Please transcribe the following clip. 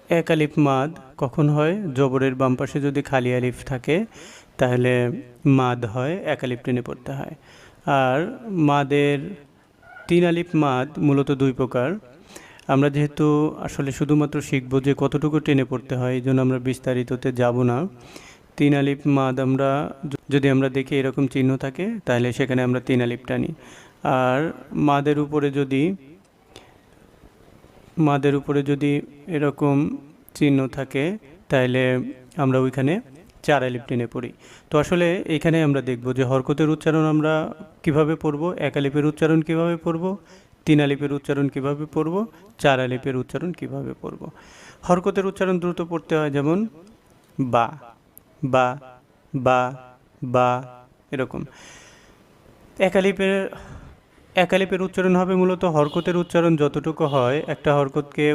এক আলিফ মাদ কখন হয়? জবরের বাম পাশে যদি খালি আলিফ থাকে তাহলে মাদ হয়, এক আলিফ টেনে পড়তে হয়। আর মাদের তিন আলিফ মাদ মূলত দুই প্রকার। আমরা যেহেতু আসলে শুধুমাত্র শিখব যে কতটুকু টেনে পড়তে হয়, এই জন্য আমরা বিস্তারিততে যাব না। তিন আলিফ মাদ আমরা যদি আমরা দেখি এরকম চিহ্ন থাকে তাহলে সেখানে আমরা তিন আলিফ টানি। আর মাদের উপরে যদি এরকম চিহ্ন থাকে তাহলে আমরা ওইখানে চার আলিফ টেনে পড়ি। তো আসলে এইখানে আমরা দেখব যে হরকতের উচ্চারণ আমরা কিভাবে পড়ব, এক আলিফের উচ্চারণ কিভাবে পড়ব, তিন আলিফের উচ্চারণ কিভাবে পড়ব, চার আলিফের উচ্চারণ কিভাবে পড়ব। হরকতের উচ্চারণ দ্রুত পড়তে হয়, যেমন বা, বা, বা, বা, এরকম। এক আলিফের এক আলিফের উচ্চারণ হবে মূলত হরকতের উচ্চারণ যতটুকু হয়, একটা হরকতকে